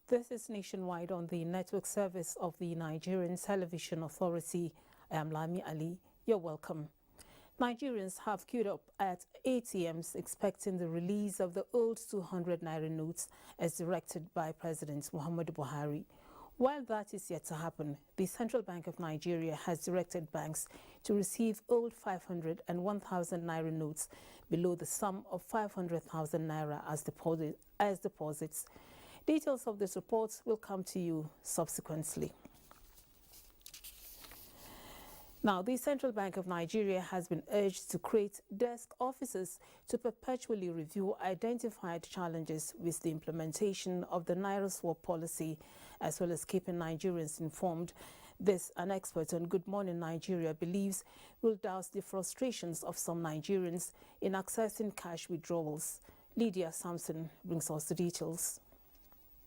This is Nationwide on the network service of the Nigerian Television Authority. I am Lami Ali. You're welcome. Nigerians have queued up at ATMs expecting the release of the old 200 Naira notes as directed by President Muhammadu Buhari. While that is yet to happen, the Central Bank of Nigeria has directed banks to receive old 500 and 1,000 Naira notes below the sum of 500,000 Naira as deposits. Details of this report will come to you subsequently. Now, the Central Bank of Nigeria has been urged to create desk officers to perpetually review identified challenges with the implementation of the Naira swap policy, as well as keeping Nigerians informed. This, an expert on Good Morning Nigeria believes, will douse the frustrations of some Nigerians in accessing cash withdrawals. Lydia Sampson brings us the details.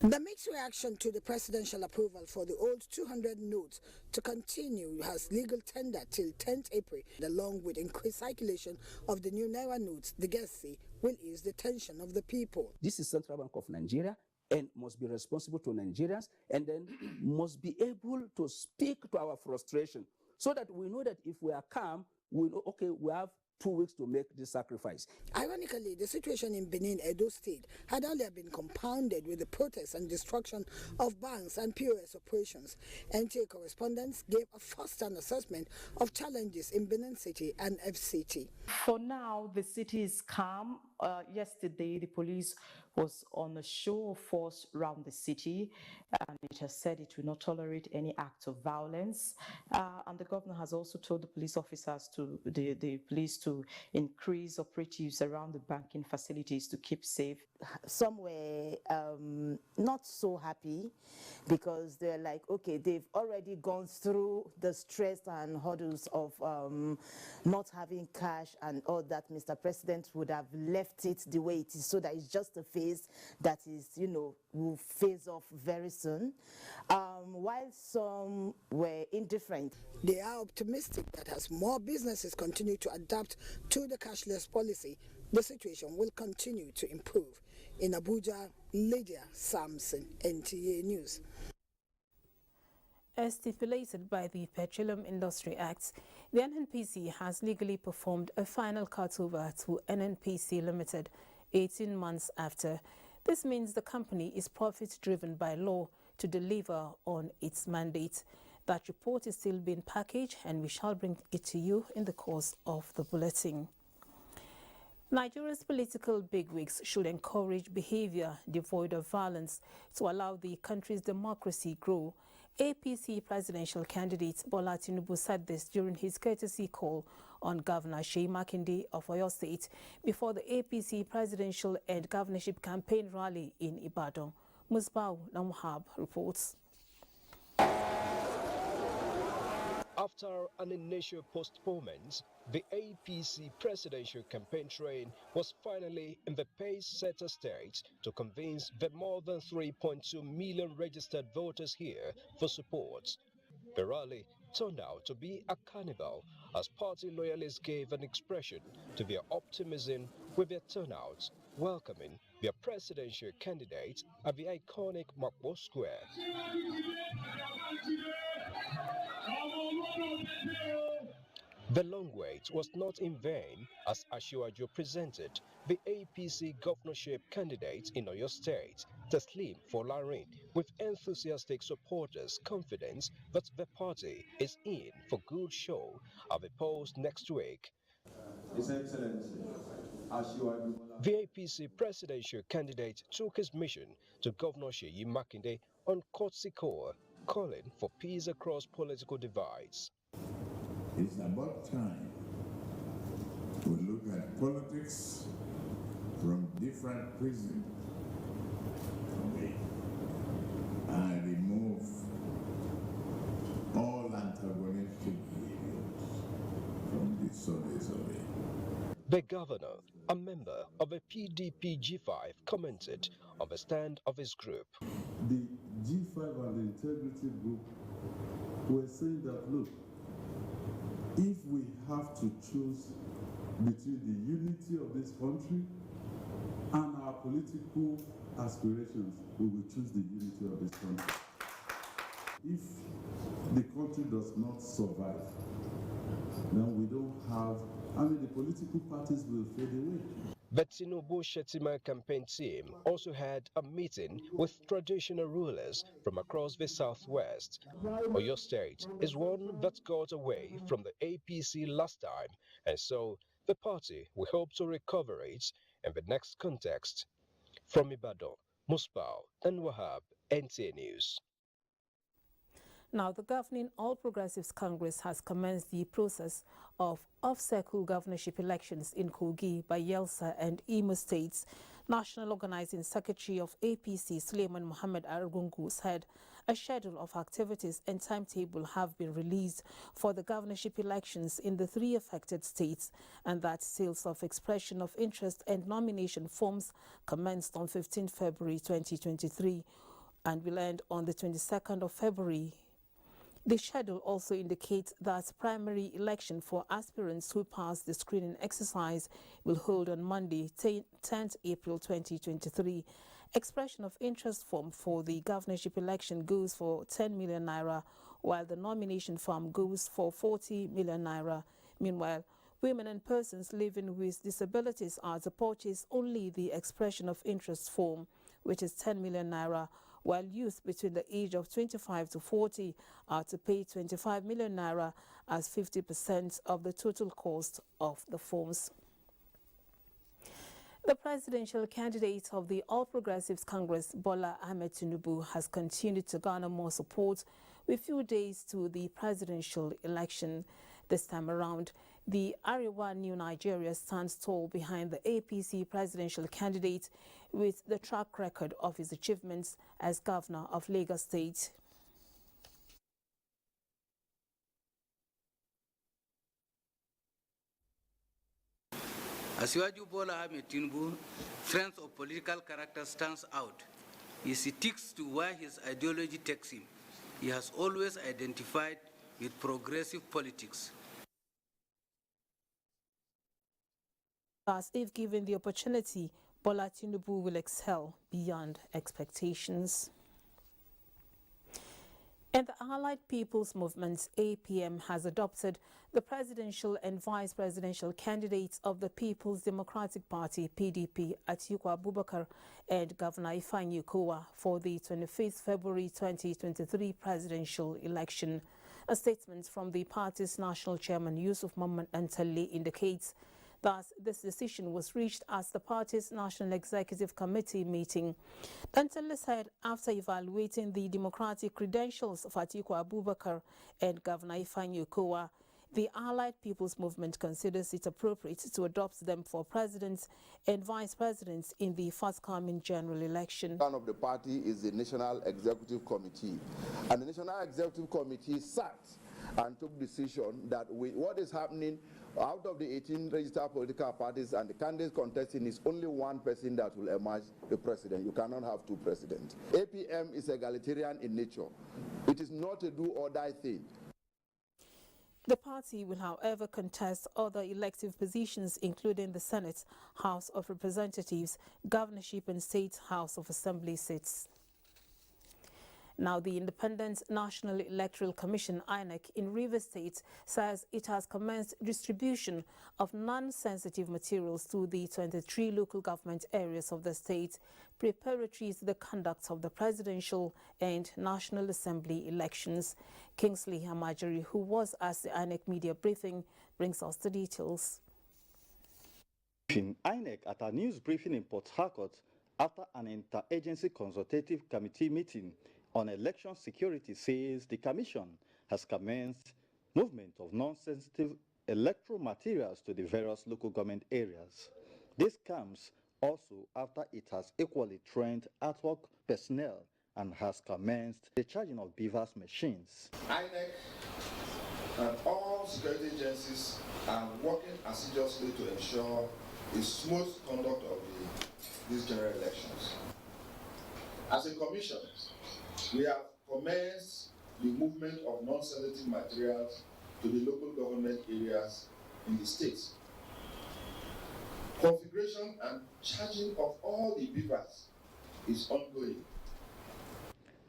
The mixed reaction to the presidential approval for the old 200 notes to continue has legal tender till 10th April. Along with increased circulation of the new Naira notes, the guests say will ease the tension of the people. This is Central Bank of Nigeria and must be responsible to Nigerians, and then must be able to speak to our frustration so that we know that if we are calm, we know, okay, we have 2 weeks to make this sacrifice. Ironically, the situation in Benin, Edo State, had earlier been compounded with the protests and destruction of banks and POS operations. NTA correspondents gave a first-hand assessment of challenges in Benin City and FCT. For now, the city is calm. Yesterday, the police was on a show of force around the city, and it has said it will not tolerate any act of violence. And the governor has also told the police officers the police to increase operatives around the banking facilities to keep safe. Some were not so happy because they're like, okay, they've already gone through the stress and hurdles of not having cash and all that. Mr. President would have left it the way it is, so that it's just a phase that is, will phase off very soon. While some were indifferent. They are optimistic that as more businesses continue to adapt to the cashless policy, the situation will continue to improve. In Abuja, Lydia Sampson, NTA News. As stipulated by the Petroleum Industry Act, the NNPC has legally performed a final cutover to NNPC Limited 18 months after. This means the company is profit-driven by law to deliver on its mandate. That report is still being packaged, and we shall bring it to you in the course of the bulletin. Nigeria's political bigwigs should encourage behavior devoid of violence to allow the country's democracy grow. APC presidential candidate Bola Tinubu said this during his courtesy call on Governor Seyi Makinde of Oyo State before the APC presidential and governorship campaign rally in Ibadan. Musbau Namhab reports. After an initial postponement, the APC presidential campaign train was finally in the pace-setter stage to convince the more than 3.2 million registered voters here for support. The rally turned out to be a carnival as party loyalists gave an expression to their optimism with their turnout, welcoming their presidential candidate at the iconic Makbo Square. The long wait was not in vain as Asiwaju presented the APC governorship candidate in Oyo State, Teslim Folarin, with enthusiastic supporters confident that the party is in for good show at the polls next week. His Excellency, Asiwaju. The APC presidential candidate took his mission to Governor Seyi Makinde on courtesy call, calling for peace across political divides. It's about time we look at politics from different prisms and remove all antagonistic behaviors from the surface of it. The governor, a member of a PDP G5, commented on the stand of his group. The G5 and the Integrity Group were saying that, look, if we have to choose between the unity of this country and our political aspirations, we will choose the unity of this country. If the country does not survive, then we don't have, the political parties will fade away. The Tinubu Shetima campaign team also had a meeting with traditional rulers from across the southwest. Oyo State is one that got away from the APC last time, and so the party will hope to recover it in the next context. From Ibadan, Musbao and Wahab, NTA News. Now, the governing All Progressives Congress has commenced the process of off-cycle governorship elections in Kogi, Bayelsa and Imo states. National Organizing Secretary of APC, Suleiman Mohammed Argungu, said a schedule of activities and timetable have been released for the governorship elections in the three affected states, and that sales of expression of interest and nomination forms commenced on 15 February 2023 and will end on the 22nd of February. The schedule also indicates that primary election for aspirants who pass the screening exercise will hold on Monday, 10th April 2023. Expression of interest form for the governorship election goes for 10 million naira, while the nomination form goes for 40 million naira. Meanwhile, women and persons living with disabilities are to purchase only the expression of interest form, which is 10 million naira, while youth between the age of 25 to 40 are to pay 25 million naira as 50% of the total cost of the forms. The presidential candidate of the All Progressives Congress, Bola Ahmed Tinubu, has continued to garner more support with few days to the presidential election. This time around, the Arewa New Nigeria stands tall behind the APC presidential candidate with the track record of his achievements as governor of Lagos State. Asiwaju Bola Ahmed Tinubu's strength of political character stands out. He sticks to where his ideology takes him. He has always identified with progressive politics. Thus, if given the opportunity, Bola Tinubu will excel beyond expectations. And the Allied People's Movement, APM, has adopted the presidential and vice presidential candidates of the People's Democratic Party, PDP, Atiku Abubakar and Governor Ifeanyi Ukowa for the 25th February 2023 presidential election. A statement from the party's national chairman, Yusuf Muhammad Antale, indicates thus, this decision was reached as the party's National Executive Committee meeting. Antale said after evaluating the democratic credentials of Atiku Abubakar and Governor Ifeanyi Ukowa, the Allied People's Movement considers it appropriate to adopt them for presidents and vice presidents in the forthcoming general election. One of the party is the National Executive Committee, and the National Executive Committee sat and took decision that with what is happening, out of the 18 registered political parties and the candidates contesting is only one person that will emerge the president. You cannot have two presidents. APM is egalitarian in nature. It is not a do-or-die thing. The party will, however, contest other elective positions, including the Senate, House of Representatives, Governorship and State House of Assembly seats. Now, the Independent National Electoral Commission, INEC, in Rivers State says it has commenced distribution of non-sensitive materials to the 23 local government areas of the state, preparatory to the conduct of the presidential and National Assembly elections. Kingsley Hamajiri, who was at the INEC media briefing, brings us the details. INEC at a news briefing in Port Harcourt after an interagency consultative committee meeting on Election Security says the Commission has commenced movement of non-sensitive electoral materials to the various local government areas. This comes also after it has equally trained artwork personnel and has commenced the charging of BVAS machines. INEC and all security agencies are working assiduously to ensure a smooth conduct of these general elections. As a commission, we have commenced the movement of non-sensitive materials to the local government areas in the states. Configuration and charging of all the BVAS is ongoing.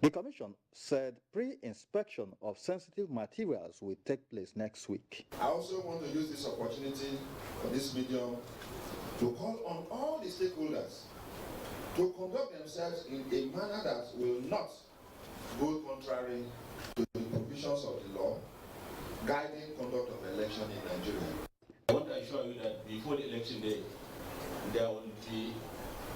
The Commission said pre-inspection of sensitive materials will take place next week. I also want to use this opportunity for this medium to call on all the stakeholders to conduct themselves in a manner that will not go contrary to the provisions of the law guiding conduct of election in Nigeria. I want to assure you that before the election day, there will be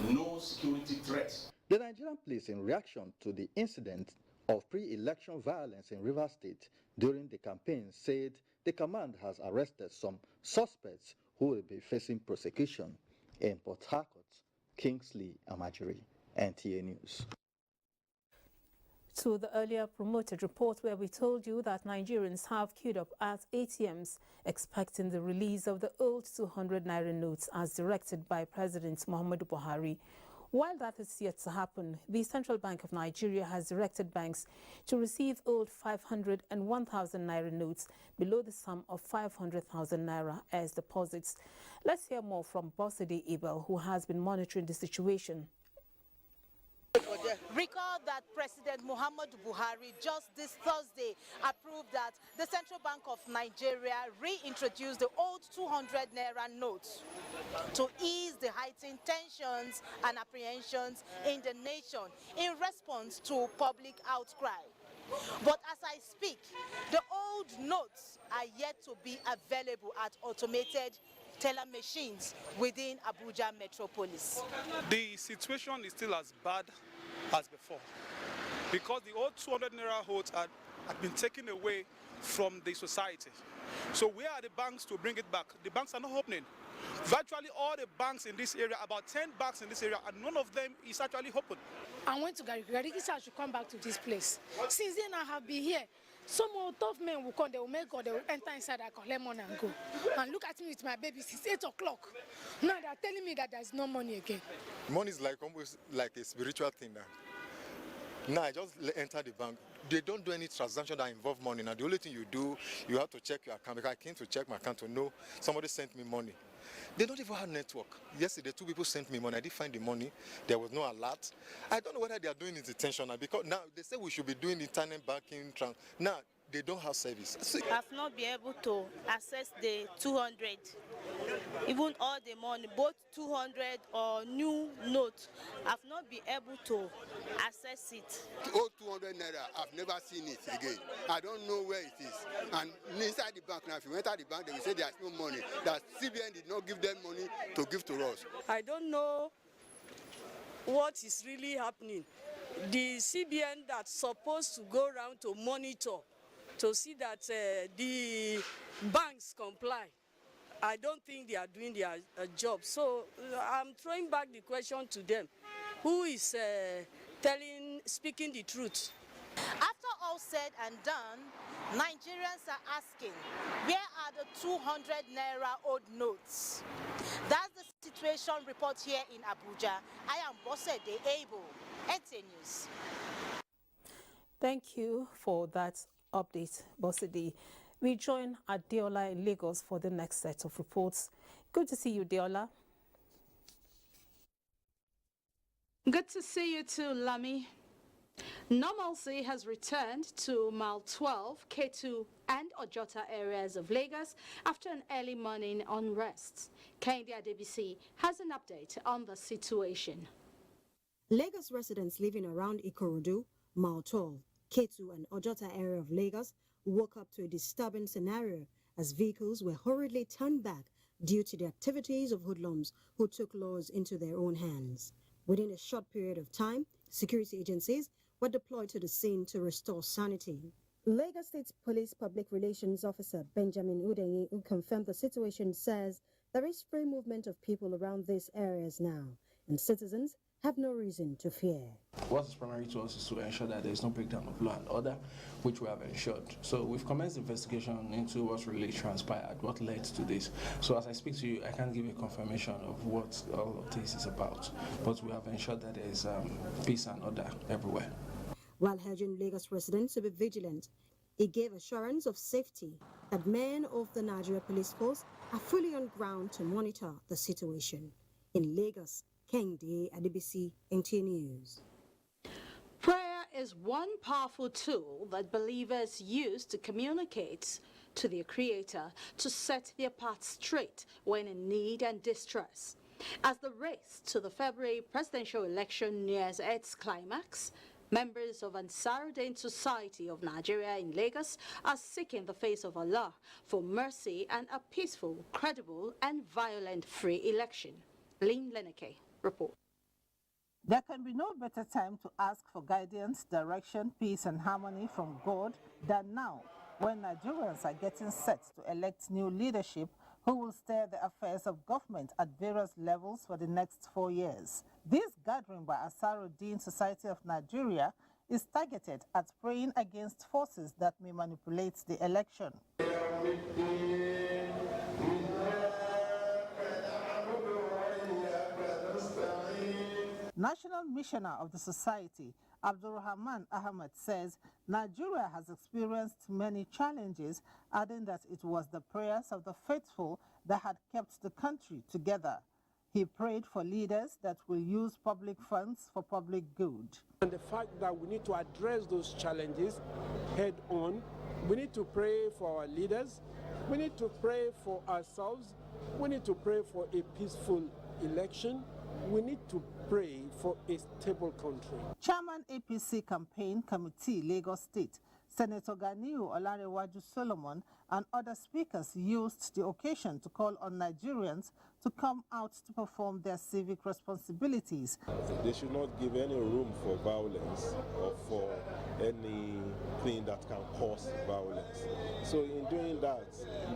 no security threats. The Nigerian police, in reaction to the incident of pre-election violence in Rivers State during the campaign, said the command has arrested some suspects who will be facing prosecution. In Port Harcourt, Kingsley Amajiri, NTA News. To the earlier promoted report where we told you that Nigerians have queued up at ATMs expecting the release of the old 200 naira notes as directed by President Muhammadu Buhari. While that is yet to happen, the Central Bank of Nigeria has directed banks to receive old 500 and 1,000 naira notes below the sum of 500,000 naira as deposits. Let's hear more from Bosidi Ibel, who has been monitoring the situation. Recall that President Muhammadu Buhari just this Thursday approved that the Central Bank of Nigeria reintroduced the old 200 naira notes to ease the heightened tensions and apprehensions in the nation in response to public outcry. But as I speak, the old notes are yet to be available at automated teller machines within Abuja metropolis. The situation is still as bad as before because the old 200 naira notes had been taken away from the society. So where are the banks to bring it back? The banks are not opening. Virtually all the banks in this area, about 10 banks in this area, and none of them is actually open. I went to Gariki. I should come back to this place. Since then I have been here. Some tough men will come, they will make or they will enter inside, I collect money and go. And look at me with my baby since 8 o'clock. Now they are telling me that there's no money again. Money is like almost like a spiritual thing now. Now I just enter the bank. They don't do any transaction that involve money. Now the only thing you do, you have to check your account. Because I came to check my account to know somebody sent me money. They don't even have network. Yesterday, 2 people sent me money. I didn't find the money. There was no alert. I don't know whether they are doing it intentionally because now they say we should be doing internet banking. Now they don't have service. I've not been able to access the 200, even all the money, both 200 or new notes. I've not been able to access it. Old 200 naira, I've never seen it again. I don't know where it is. And inside the bank now, if you enter the bank, they will say there's no money. That CBN did not give them money to give to us. I don't know what is really happening. The CBN that's supposed to go around to monitor, to see that the banks comply, I don't think they are doing their job. So I'm throwing back the question to them. Who is speaking the truth? After all said and done, Nigerians are asking, where are the 200 naira old notes? That's the situation report here in Abuja. I am Bosede Abel, NTA News. Thank you for that update, Bosidi. We join Adeola in Lagos for the next set of reports. Good to see you, Adeola. Good to see you too, Lami. Normalcy has returned to Mile 12, K2 and Ojota areas of Lagos after an early morning unrest. Kehinde Adebisi has an update on the situation. Lagos residents living around Ikorodu, Mile 12, K2 and Ojota area of Lagos woke up to a disturbing scenario as vehicles were hurriedly turned back due to the activities of hoodlums who took laws into their own hands. Within a short period of time, security agencies were deployed to the scene to restore sanity. Lagos State Police Public Relations Officer Benjamin Udeyi, who confirmed the situation, says there is free movement of people around these areas now, and citizens have no reason to fear. What is primary to us is to ensure that there is no breakdown of law and order, which we have ensured. So we've commenced investigation into what really transpired, what led to this. So as I speak to you, I can't give you a confirmation of what all of this is about, but we have ensured that there is peace and order everywhere. While urging Lagos residents to be vigilant, he gave assurance of safety that men of the Nigerian Police Force are fully on ground to monitor the situation. In Lagos, Kehinde Adebisi, NTA News. Prayer is one powerful tool that believers use to communicate to their Creator, to set their path straight when in need and distress. As the race to the February presidential election nears its climax, members of Ansarudin Society of Nigeria in Lagos are seeking the face of Allah for mercy and a peaceful, credible and violent-free election. Lynn Leneke report. There can be no better time to ask for guidance, direction, peace and harmony from God than now, when Nigerians are getting set to elect new leadership who will steer the affairs of government at various levels for the next 4 years. This gathering by Ansarudin Society of Nigeria is targeted at praying against forces that may manipulate the election. National Missioner of the Society, Abdulrahman Ahmed, says Nigeria has experienced many challenges, adding that it was the prayers of the faithful that had kept the country together. He prayed for leaders that will use public funds for public good. And the fact that we need to address those challenges head on, we need to pray for our leaders, we need to pray for ourselves, we need to pray for a peaceful election, we need to pray for a stable country. Chairman APC Campaign Committee, Lagos State, Senator Ganiu Olarewaju Solomon and other speakers used the occasion to call on Nigerians to come out to perform their civic responsibilities. They should not give any room for violence or for anything that can cause violence. So in doing that,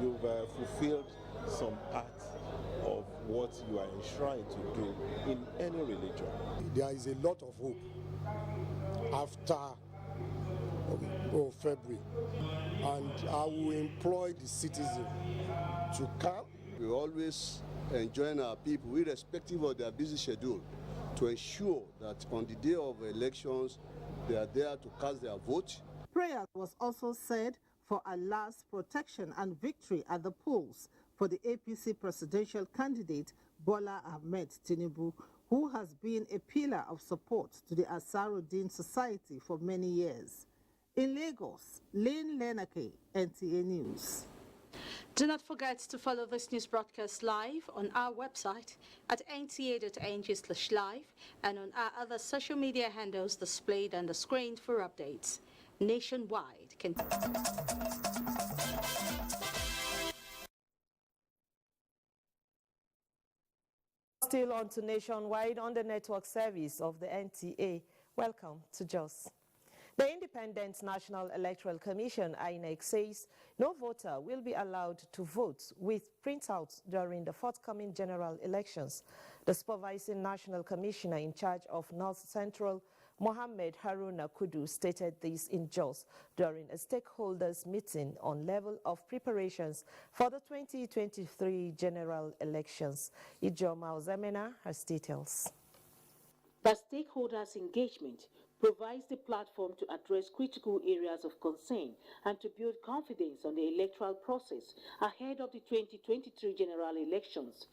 you've fulfilled some part of what you are enshrined to do in any religion. There is a lot of hope after February, and I will employ the citizen to come. We always enjoin our people, irrespective of their busy schedule, to ensure that on the day of elections, they are there to cast their vote. Prayer was also said for Allah's protection and victory at the polls for the APC presidential candidate Bola Ahmed Tinubu, who has been a pillar of support to the Ansarudin Society for many years. In Lagos, Lynn Leneke, NTA News. Do not forget to follow this news broadcast live on our website at nta.ng/live and on our other social media handles displayed on the screen for updates. Nationwide. Still on to Nationwide on the network service of the NTA. Welcome to Jos. The Independent National Electoral Commission, INEC, says no voter will be allowed to vote with printouts during the forthcoming general elections. The supervising national commissioner in charge of North Central, Mohammed Haruna Kudu, stated this in Jos during a stakeholders meeting on level of preparations for the 2023 general elections. Ijoma Ozemena has details. The stakeholders' engagement provides the platform to address critical areas of concern and to build confidence on the electoral process ahead of the 2023 general elections.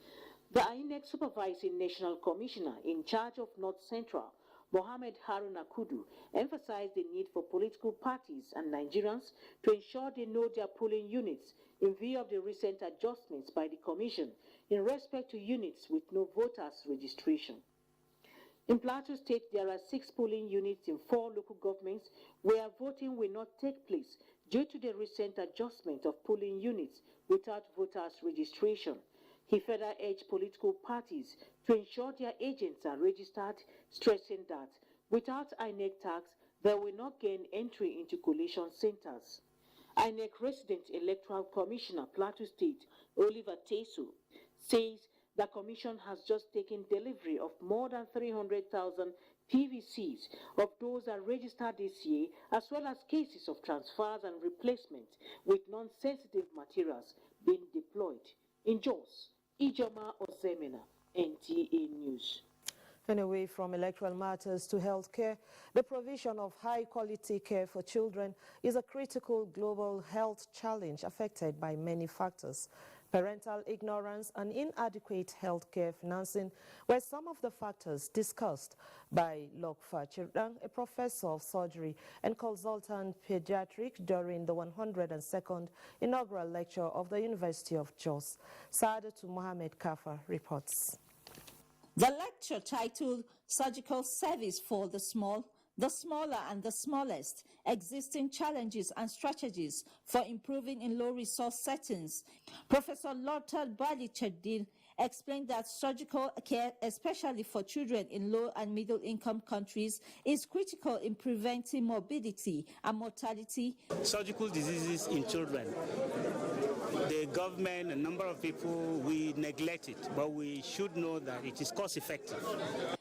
The INEC Supervising National Commissioner in charge of North Central, Mohammed Haruna Kudu, emphasized the need for political parties and Nigerians to ensure they know their polling units in view of the recent adjustments by the Commission in respect to units with no voters registration. In Plateau State, there are 6 polling units in 4 local governments where voting will not take place due to the recent adjustment of polling units without voters registration. He further urged political parties to ensure their agents are registered, stressing that without INEC tax, they will not gain entry into collation centers. INEC Resident Electoral Commissioner Plateau State, Oliver Tesu, says the commission has just taken delivery of more than 300,000 PVCs of those that registered this year, as well as cases of transfers and replacement with non-sensitive materials being deployed. In Jos, Ijoma Ozemena, NTA News. And away from electoral matters to healthcare, the provision of high-quality care for children is a critical global health challenge affected by many factors. Parental ignorance and inadequate healthcare financing were some of the factors discussed by Lokfa Chirang, a professor of surgery and consultant pediatric, during the 102nd inaugural lecture of the University of Jos. Saadatu Mohammed Kafa reports. The lecture, titled Surgical Service for the Small, the Smaller and the Smallest, Existing Challenges and Strategies for Improving in Low-Resource Settings, Professor Lothar Bali-Chedin explained that surgical care, especially for children in low and middle-income countries, is critical in preventing morbidity and mortality. Surgical diseases in children. The government, a number of people, we neglect it, but we should know that it is cost-effective.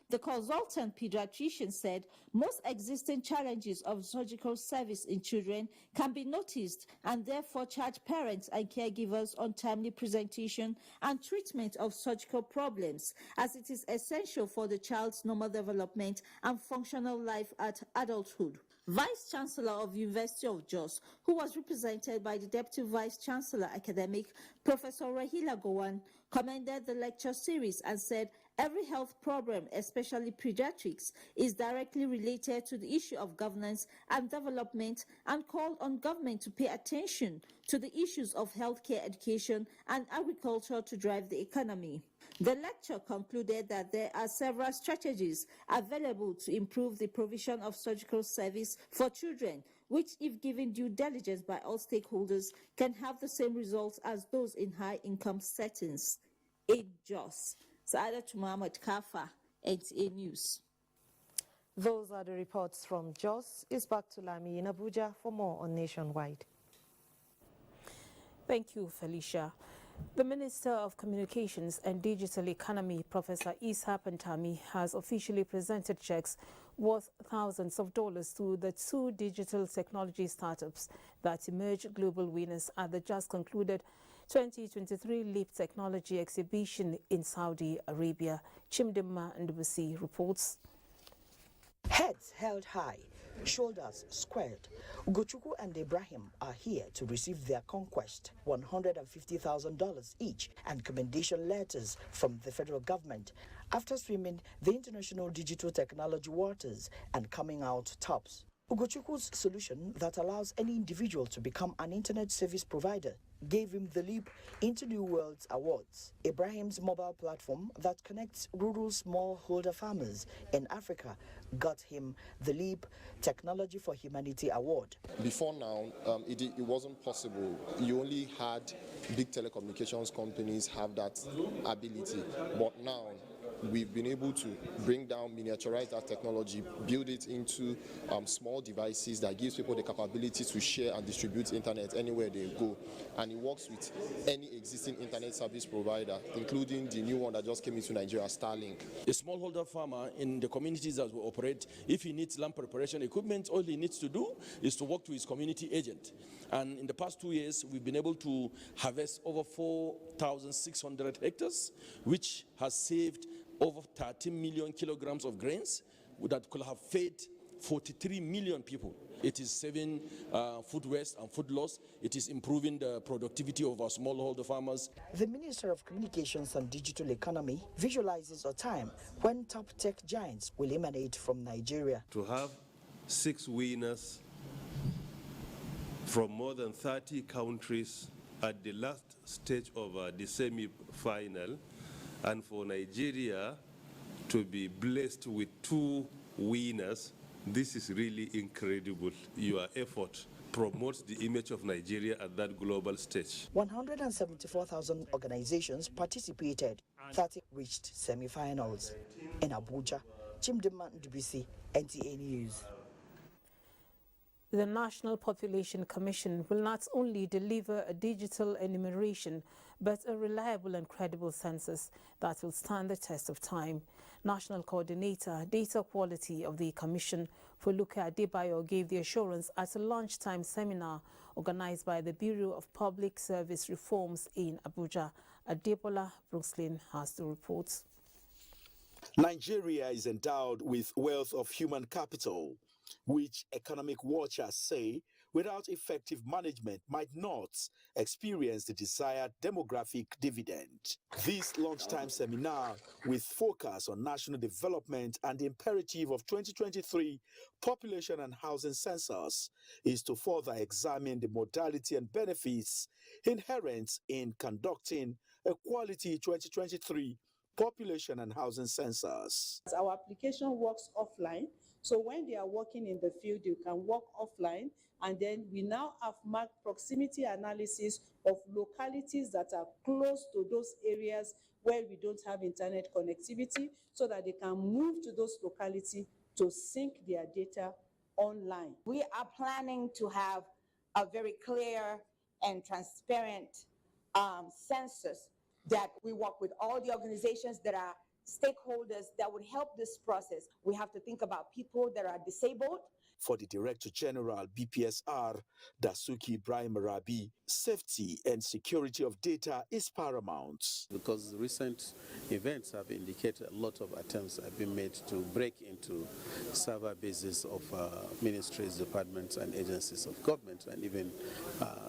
The consultant pediatrician said most existing challenges of surgical service in children can be noticed and therefore charge parents and caregivers on timely presentation and treatment of surgical problems, as it is essential for the child's normal development and functional life at adulthood. Vice Chancellor of University of Jos, who was represented by the Deputy Vice Chancellor Academic, Professor Rahila Gowan, commended the lecture series and said every health problem, especially pediatrics, is directly related to the issue of governance and development, and called on government to pay attention to the issues of healthcare, education and agriculture to drive the economy. The lecture concluded that there are several strategies available to improve the provision of surgical service for children, which, if given due diligence by all stakeholders, can have the same results as those in high-income settings. In Jos, Saadatu Mohammed Kafa, NTA News. Those are the reports from Jos. It's back to Lami in Abuja for more on Nationwide. Thank you, Felicia. The Minister of Communications and Digital Economy, Professor Isa Pantami, has officially presented checks worth thousands of dollars to the 2 digital technology startups that emerged global winners at the just concluded 2023 Leap Technology Exhibition in Saudi Arabia. Chimdima Ndubusi reports. Heads held high, shoulders squared, Ugochukwu and Ibrahim are here to receive their conquest, $150,000 each, and commendation letters from the federal government after swimming the international digital technology waters and coming out tops. Ugochukwu's solution that allows any individual to become an internet service provider gave him the Leap into New Worlds Awards. Ibrahim's mobile platform that connects rural smallholder farmers in Africa got him the Leap Technology for Humanity Award. Before now, it wasn't possible. You only had big telecommunications companies have that ability, but now we've been able to bring down, miniaturize that technology, build it into small devices that gives people the capability to share and distribute internet anywhere they go. And it works with any existing internet service provider, including the new one that just came into Nigeria, Starlink. A smallholder farmer in the communities that we operate, if he needs land preparation equipment, all he needs to do is to work to his community agent. And in the past 2 years, we've been able to harvest over 4,600 hectares, which has saved over 13 million kilograms of grains that could have fed 43 million people. It is saving food waste and food loss. It is improving the productivity of our smallholder farmers. The Minister of Communications and Digital Economy visualizes a time when top tech giants will emanate from Nigeria. To have 6 winners from more than 30 countries at the last stage of the semi-final, and for Nigeria to be blessed with 2 winners, this is really incredible. Your effort promotes the image of Nigeria at that global stage. 174,000 organizations participated, 30 reached semi-finals. In Abuja, Chimdima Ndubusi, NTA News. The National Population Commission will not only deliver a digital enumeration, but a reliable and credible census that will stand the test of time. National Coordinator, Data Quality of the Commission, Foluke Adebayo, gave the assurance at a lunchtime seminar organized by the Bureau of Public Service Reforms in Abuja. Adebola Brooklyn has the report. Nigeria is endowed with wealth of human capital, which economic watchers say without effective management might not experience the desired demographic dividend. This lunchtime seminar, with focus on national development and the imperative of 2023 population and housing census, is to further examine the modality and benefits inherent in conducting a quality 2023 population and housing census. Our application works offline, so when they are working in the field, you can work offline, and then we now have marked proximity analysis of localities that are close to those areas where we don't have internet connectivity, so that they can move to those localities to sync their data online. We are planning to have a very clear and transparent census that we work with all the organizations that are stakeholders that would help this process. We have to think about people that are disabled. For the Director General, BPSR, Dasuki Ibrahim Rabi, safety and security of data is paramount. Because recent events have indicated a lot of attempts have been made to break into server bases of ministries, departments, and agencies of government, and even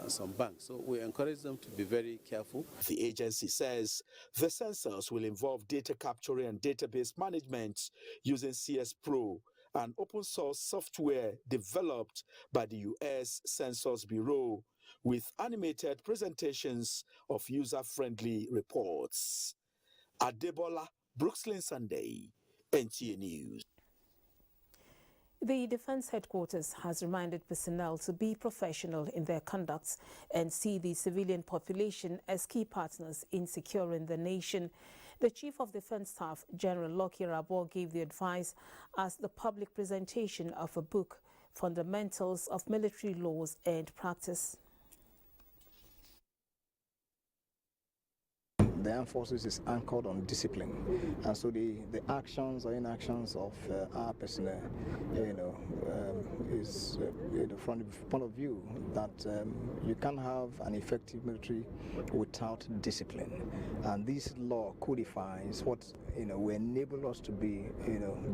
some banks. So we encourage them to be very careful. The agency says the census will involve data capture and database management using CS Pro, an open source software developed by the U.S. Census Bureau, with animated presentations of user-friendly reports. Adebola Brooklyn Sunday, NTA News. The Defence Headquarters has reminded personnel to be professional in their conduct and see the civilian population as key partners in securing the nation. The Chief of Defence Staff, General Lucky Rabo, gave the advice as the public presentation of a book, Fundamentals of Military Laws and Practice. The armed forces is anchored on discipline, and so the actions or inactions of our personnel, is from the point of view that you can't have an effective military without discipline, and this law codifies what will enable us to be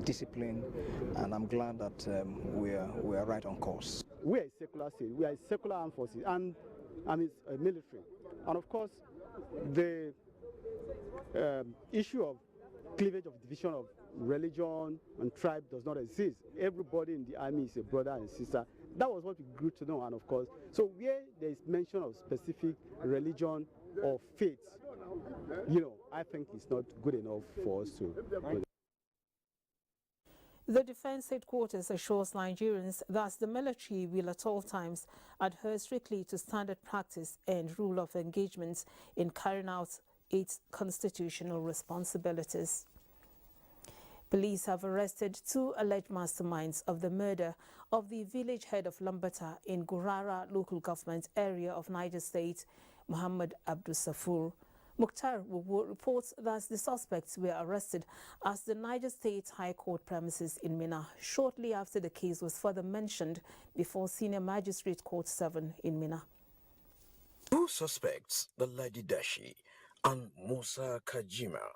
disciplined, and I'm glad that we are right on course. We are a secular state, we are a secular armed forces, and it's a military, and of course the issue of cleavage of division of religion and tribe does not exist. Everybody in the army is a brother and sister. That was what we grew to know, and of course, so where there is mention of specific religion or faith, I think it's not good enough for us to. The Defence Headquarters assures Nigerians that the military will at all times adhere strictly to standard practice and rule of engagement in carrying out its constitutional responsibilities. Police have arrested 2 alleged masterminds of the murder of the village head of Lambata in Gurara local government area of Niger State, Muhammad Abdusafur. Mukhtar reports that the suspects were arrested at the Niger State High Court premises in Minna shortly after the case was further mentioned before Senior Magistrate Court 7 in Minna. 2 suspects, the Ladi Dashi and Musa Kajima,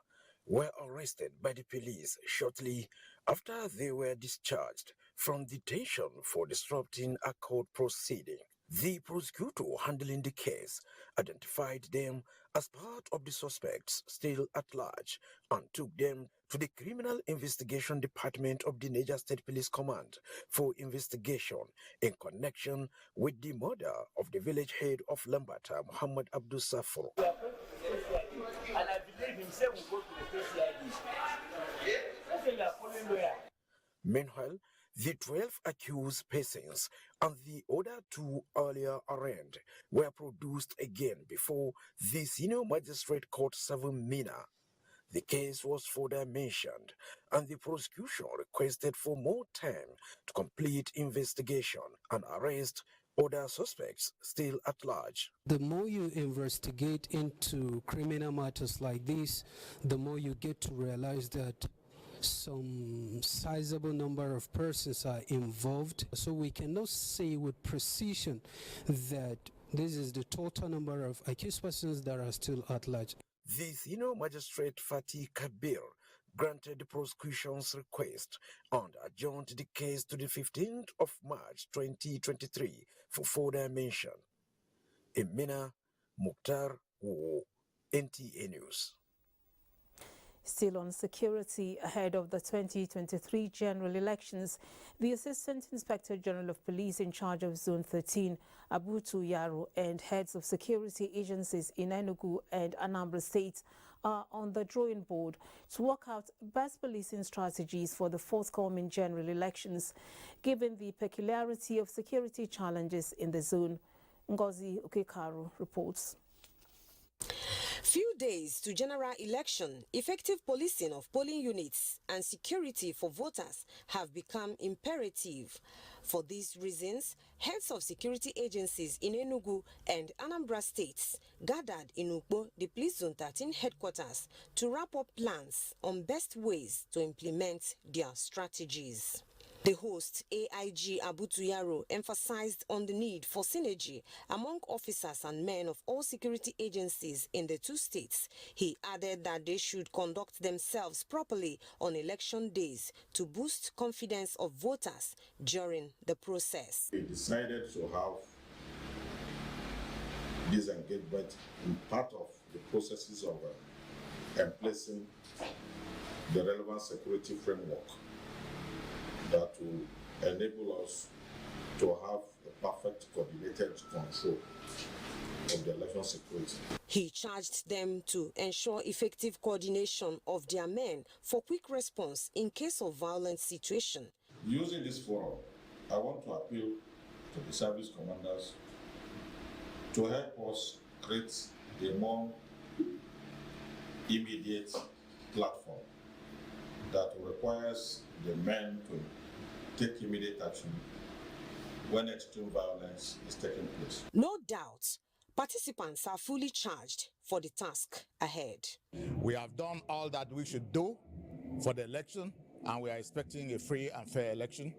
were arrested by the police shortly after they were discharged from detention for disrupting a court proceeding. The prosecutor handling the case identified them as part of the suspects still at large and took them to the Criminal Investigation Department of the Niger State Police Command for investigation in connection with the murder of the village head of Lambata, Muhammad Abdul Safur. And I believe himself will go to the KCID. Meanwhile, the 12 accused persons and the other 2 earlier arraigned were produced again before the Senior Magistrate Court 7 Minna. The case was further mentioned, and the prosecution requested for more time to complete investigation and arrest other suspects still at large. The more you investigate into criminal matters like this, the more you get to realize that some sizable number of persons are involved. So we cannot say with precision that this is the total number of accused persons that are still at large. The senior magistrate Fatih Kabir granted the prosecution's request and adjourned the case to the 15th of March 2023 for further mention. Emina Mukhtar, NTA News. Still on security, ahead of the 2023 general elections, the Assistant Inspector General of Police in charge of Zone 13, Abuja Yaro, and heads of security agencies in Enugu and Anambra States are on the drawing board to work out best policing strategies for the forthcoming general elections, given the peculiarity of security challenges in the zone. Ngozi Okekaru reports. Few days to general election, effective policing of polling units and security for voters have become imperative. For these reasons, heads of security agencies in Enugu and Anambra states gathered in Ukbo, the Police Zone 13 headquarters, to wrap up plans on best ways to implement their strategies. The host, AIG Abuja Yaro, emphasized on the need for synergy among officers and men of all security agencies in the two states. He added that they should conduct themselves properly on election days to boost confidence of voters during the process. We decided to have this engagement in part of the processes of emplacing the relevant security framework that will enable us to have a perfect coordinated control of the election security. He charged them to ensure effective coordination of their men for quick response in case of violent situation. Using this forum, I want to appeal to the service commanders to help us create a more immediate platform that requires the men to take immediate action when extreme violence is taking place. No doubt, participants are fully charged for the task ahead. We have done all that we should do for the election, and we are expecting a free and fair election.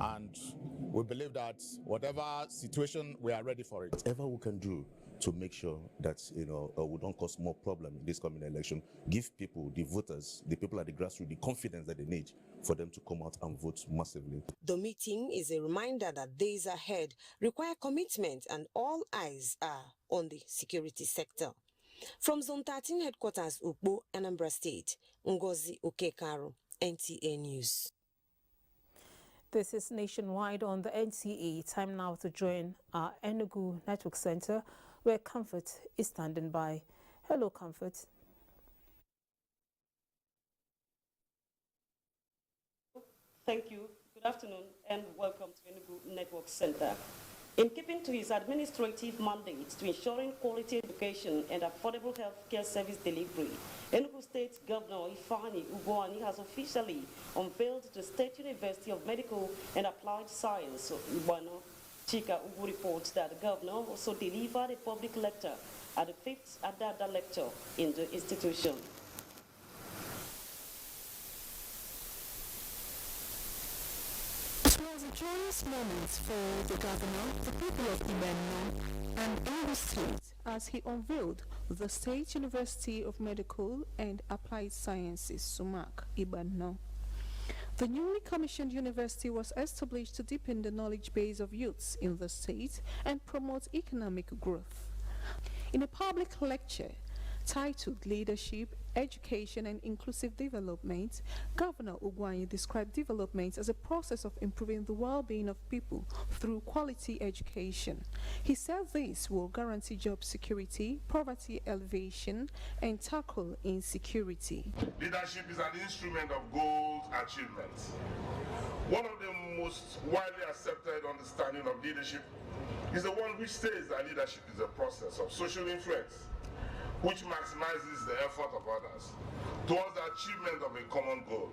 And we believe that whatever situation, we are ready for it. Whatever we can do to make sure that we don't cause more problem in this coming election, give people, the voters, the people at the grassroots, the confidence that they need for them to come out and vote massively. The meeting is a reminder that days ahead require commitment, and all eyes are on the security sector. From Zone 13 headquarters, Ukbo, Anambra State, Ngozi Okekaru, NTA News. This is Nationwide on the NTA. Time now to join our Enugu Network Center, where Comfort is standing by. Hello, Comfort. Thank you. Good afternoon and welcome to Enugu Network Center. In keeping to his administrative mandate to ensuring quality education and affordable healthcare service delivery, Enugu State Governor Ifeanyi Ugwuanyi has officially unveiled the State University of Medical and Applied Science of Igbano. Chika Ugu reports that the governor also delivered a public lecture at the 5th Adada lecture in the institution. It was a joyous moment for the governor, the people of Igbano, and Enugu State as he unveiled the State University of Medical and Applied Sciences, SUMAC, Igbano. The newly commissioned university was established to deepen the knowledge base of youths in the state and promote economic growth. In a public lecture titled Leadership, Education and Inclusive Development, Governor Ugwuanyi described development as a process of improving the well-being of people through quality education. He said this will guarantee job security, poverty elevation, and tackle insecurity. Leadership is an instrument of goals achievement. One of the most widely accepted understanding of leadership is the one which says that leadership is a process of social influence, which maximizes the effort of others towards the achievement of a common goal.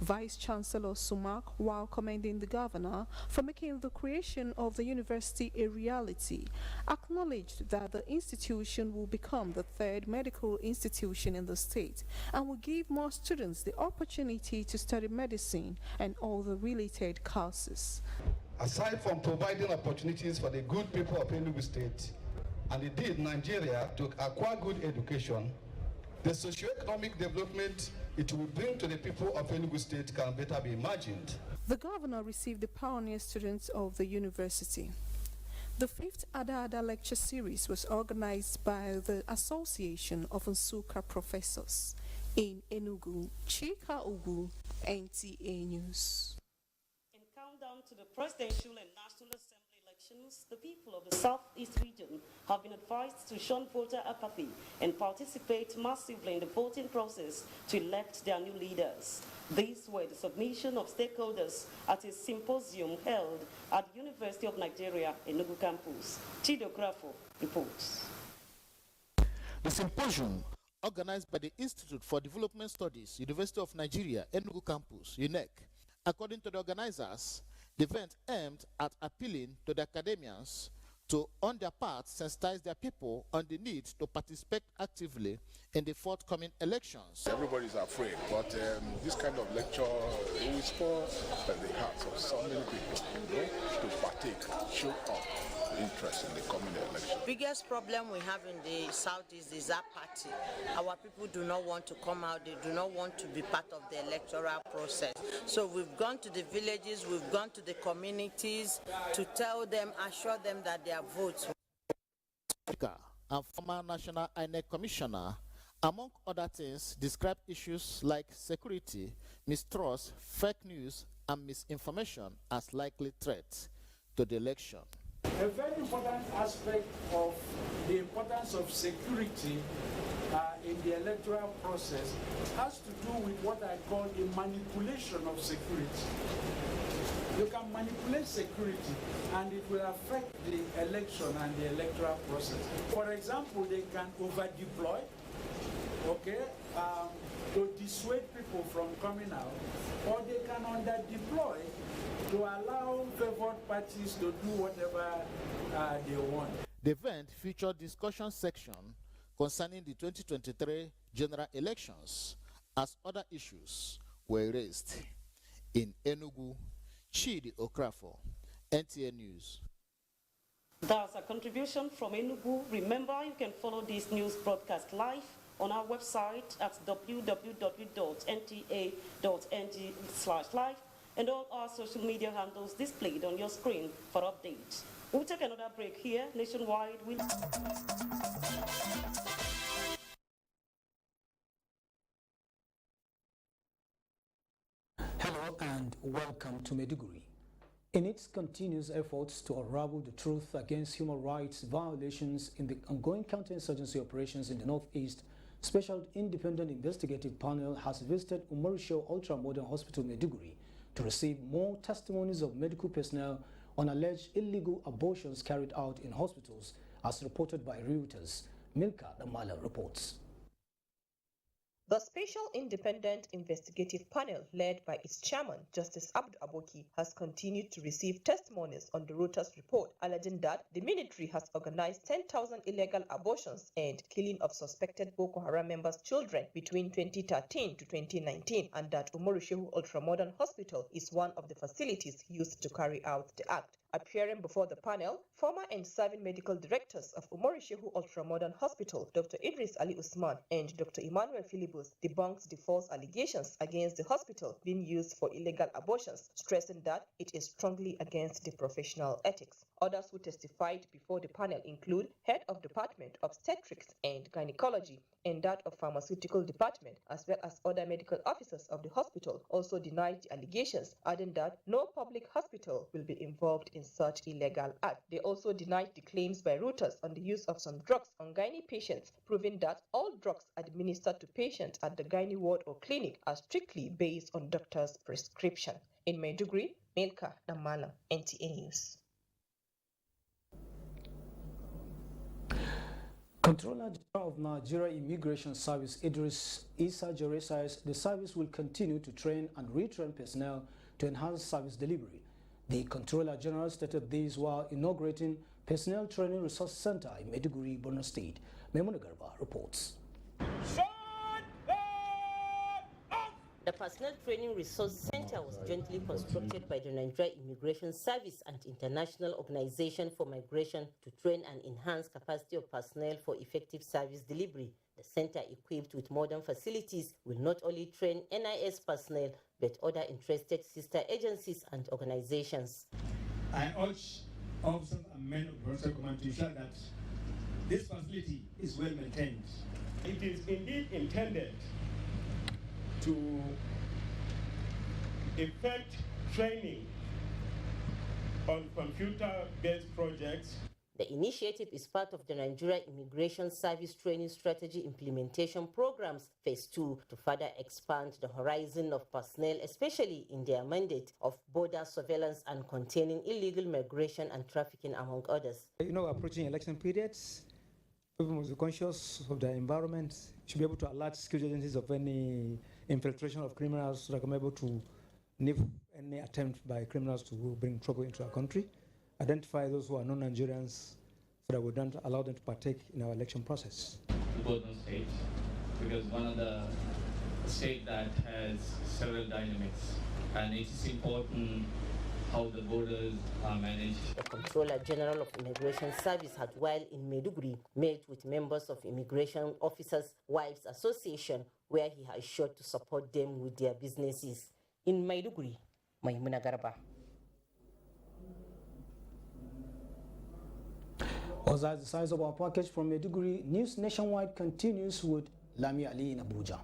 Vice Chancellor Sumak, while commending the governor for making the creation of the university a reality, acknowledged that the institution will become the third medical institution in the state and will give more students the opportunity to study medicine and all the related courses. Aside from providing opportunities for the good people of Enugu State and indeed Nigeria to acquire good education, the socio-economic development it will bring to the people of Enugu State can better be imagined. The governor received the pioneer students of the university. The 5th Ada lecture series was organized by the Association of Nsukka Professors in Enugu. Chika Ugu, NTA News. In countdown to the presidential and national assembly elections, the people of the Southeast region have been advised to shun voter apathy and participate massively in the voting process to elect their new leaders. These were the submission of stakeholders at a symposium held at the University of Nigeria, Enugu campus. Chido Grafo reports. The symposium, organized by the Institute for Development Studies, University of Nigeria, Enugu campus, UNEC. According to the organizers, the event aimed at appealing to the academians to, on their part, sensitize their people on the need to participate actively in the forthcoming elections. Everybody's afraid, but this kind of lecture will spur the hearts of so many people, to partake, show up interest in the coming election. Biggest problem we have in the Southeast is apathy. Our people do not want to come out, they do not want to be part of the electoral process. So we've gone to the villages, we've gone to the communities to tell them, assure them that their votes. And former National INEC Commissioner, among other things, described issues like security, mistrust, fake news, and misinformation as likely threats to the election. A very important aspect of the importance of security in the electoral process has to do with what I call the manipulation of security. You can manipulate security and it will affect the election and the electoral process. For example, they can over-deploy, to dissuade people from coming out, or they can under-deploy to allow favored parties to do whatever they want. The event featured discussion section concerning the 2023 general elections as other issues were raised. In Enugu, Chidi Okrafo, NTA News. That's a contribution from Enugu. Remember, you can follow this news broadcast live on our website at www.nta.ng/live and all our social media handles displayed on your screen for updates. We'll take another break here. Nationwide will... Hello and welcome to Maiduguri. In its continuous efforts to unravel the truth against human rights violations in the ongoing counterinsurgency operations in the Northeast, Special Independent Investigative Panel has visited Umarisho Ultra-Modern Hospital Maiduguri to receive more testimonies of medical personnel on alleged illegal abortions carried out in hospitals, as reported by Reuters. Milka Damala reports. The Special Independent Investigative Panel, led by its chairman, Justice Abdu Aboki, has continued to receive testimonies on the Reuters report, alleging that the military has organized 10,000 illegal abortions and killing of suspected Boko Haram members' children between 2013 to 2019, and that Umaru Shehu Ultramodern Hospital is one of the facilities used to carry out the act. Appearing before the panel, former and serving medical directors of Umaru Shehu Ultramodern Hospital, Dr. Idris Ali Usman and Dr. Emmanuel Philibus, debunked the false allegations against the hospital being used for illegal abortions, stressing that it is strongly against the professional ethics. Others who testified before the panel include Head of Department Obstetrics and Gynecology and that of Pharmaceutical Department, as well as other medical officers of the hospital, also denied the allegations, adding that no public hospital will be involved in such illegal act. They also denied the claims by Reuters on the use of some drugs on gynae patients, proving that all drugs administered to patients at the gynae ward or clinic are strictly based on doctor's prescription. In Maiduguri, Milka Damala, NTA News. Controller General of Nigeria Immigration Service Idris Issa Jore says the service will continue to train and retrain personnel to enhance service delivery. The Controller General stated this while inaugurating Personnel Training Resource Center in Maiduguri, Borno State. Memuna Garba reports. The Personnel Training Resource Center was jointly constructed by the Nigerian Immigration Service and International Organization for Migration to train and enhance capacity of personnel for effective service delivery. The center, equipped with modern facilities, will not only train NIS personnel but other interested sister agencies and organizations. I urge officers and men of the Borno Command to ensure that this facility is well maintained. It is indeed intended to effect training on computer-based projects. The initiative is part of the Nigeria Immigration Service Training Strategy Implementation Programs Phase 2 to further expand the horizon of personnel, especially in their mandate of border surveillance and containing illegal migration and trafficking, among others. Approaching election periods, people must be conscious of their environment, should be able to alert security agencies of any infiltration of criminals so that we're able to nip any attempt by criminals to bring trouble into our country, identify those who are non-Nigerians so that we don't allow them to partake in our election process. Borno State, because one of the states that has several dynamics, and it is important how the borders are managed. The Controller General of Immigration Service had, while in Maiduguri, met with members of Immigration Officers' Wives Association, where he has assured to support them with their businesses. In Maiduguri, Maimuna Garba. Also, the size of our package from Maiduguri, News Nationwide continues with Lami Ali in Abuja.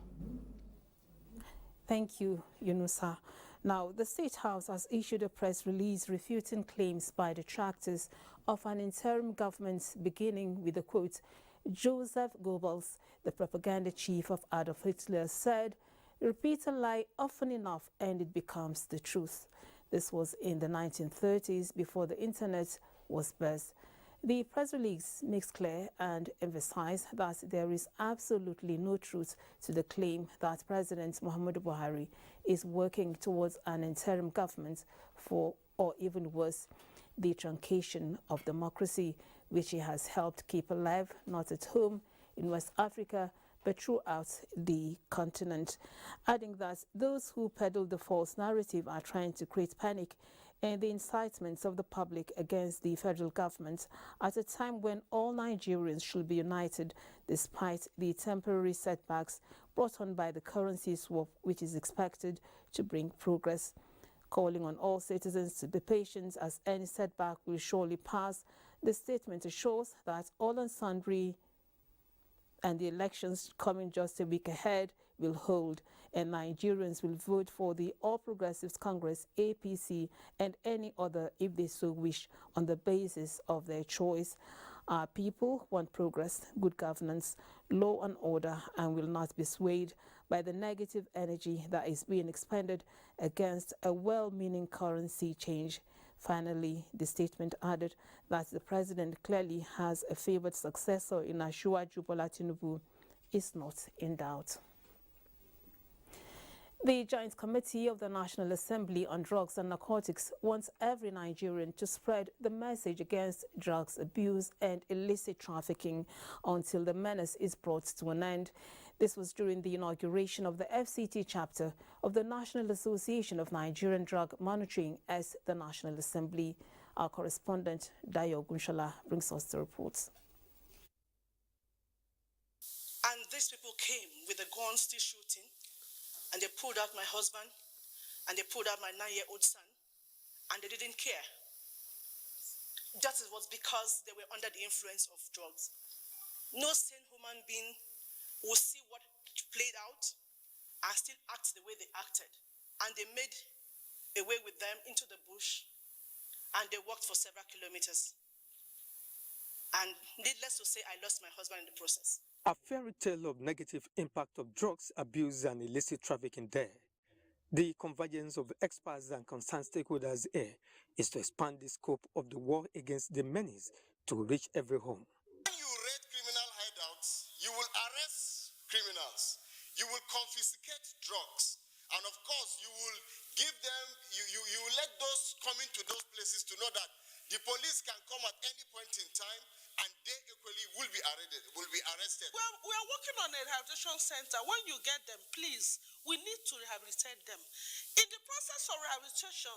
Thank you, Yunusa. Now, the State House has issued a press release refuting claims by detractors of an interim government, beginning with the quote, Joseph Goebbels, the propaganda chief of Adolf Hitler, said, repeat a lie often enough and it becomes the truth. This was in the 1930s, before the internet was birthed. The press release makes clear and emphasizes that there is absolutely no truth to the claim that President Muhammadu Buhari is working towards an interim government for, or even worse, the truncation of democracy, which he has helped keep alive, not at home in West Africa, but throughout the continent, adding that those who peddle the false narrative are trying to create panic and the incitements of the public against the federal government at a time when all Nigerians should be united despite the temporary setbacks brought on by the currency swap, which is expected to bring progress. Calling on all citizens to be patient as any setback will surely pass, the statement assures that all and sundry and the elections coming just a week ahead will hold, and Nigerians will vote for the All Progressives Congress, APC, and any other if they so wish on the basis of their choice. Our people want progress, good governance, law and order, and will not be swayed by the negative energy that is being expended against a well-meaning currency change. Finally, the statement added that the president clearly has a favored successor in Asiwaju Bola Tinubu is not in doubt. The Joint Committee of the National Assembly on Drugs and Narcotics wants every Nigerian to spread the message against drugs abuse and illicit trafficking until the menace is brought to an end. This was during the inauguration of the FCT chapter of the National Association of Nigerian Drug Monitoring as the National Assembly. Our correspondent, Dayo Gunshala, brings us the reports. And these people came with the guns still shooting, and they pulled out my husband, and they pulled out my 9-year-old son, and they didn't care. That was because they were under the influence of drugs. No sane human being will see what played out and still act the way they acted. And they made away with them into the bush, and they walked for several kilometers. And needless to say, I lost my husband in the process. A fairy tale of negative impact of drugs abuse and illicit trafficking there. The convergence of experts and concerned stakeholders here is to expand the scope of the war against the menace to reach every home. When you raid criminal hideout, agencies to know that the police can come at any point in time and they equally will be arrested. We are working on a rehabilitation center. When you get them, please, we need to rehabilitate them. In the process of rehabilitation,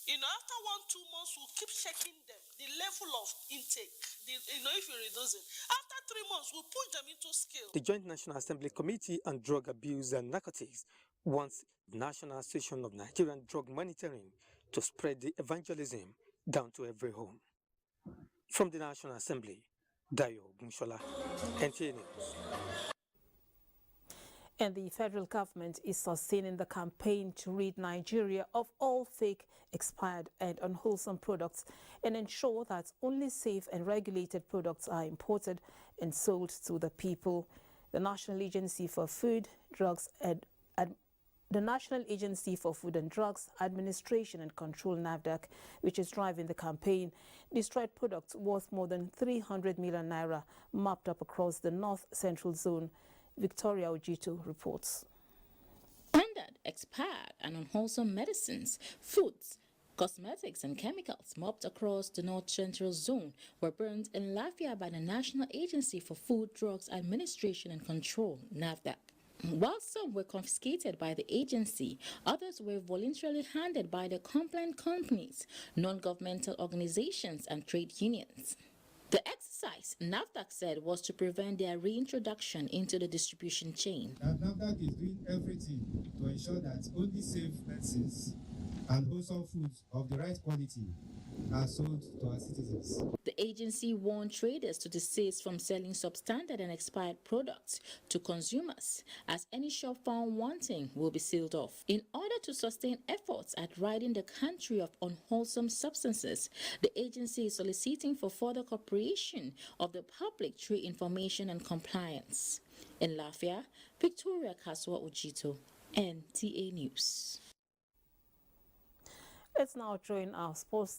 after 1-2 months, we'll keep checking them, the level of intake, if you reduce it. After 3 months, we'll put them into skill. The Joint National Assembly Committee on Drug Abuse and Narcotics wants the National Association of Nigerian Drug Monitoring to spread the evangelism down to every home. From the National Assembly, Dayo Bunshola, NTA News. And the federal government is sustaining the campaign to rid Nigeria of all fake, expired and unwholesome products and ensure that only safe and regulated products are imported and sold to the people. The National Agency for Food, Drugs and Administration and Control (NAFDAC), which is driving the campaign, destroyed products worth more than 300 million naira mapped up across the north-central zone. Victoria Ojito reports. Standard, expired and unwholesome medicines, foods, cosmetics and chemicals mopped across the north-central zone were burned in Lafia by the National Agency for Food, Drugs, Administration and Control (NAFDAC). While some were confiscated by the agency, others were voluntarily handed by the complaint companies, non-governmental organizations and trade unions. The exercise, NAFDAC said, was to prevent their reintroduction into the distribution chain. NAFDAC is doing everything to ensure that only safe medicines and wholesome foods of the right quality are sold to our citizens. The agency warned traders to desist from selling substandard and expired products to consumers, as any shop found wanting will be sealed off. In order to sustain efforts at ridding the country of unwholesome substances, the agency is soliciting for further cooperation of the public through information and compliance. In Lafia, Victoria Kaswa Ojito, NTA News. Let's now join our sports.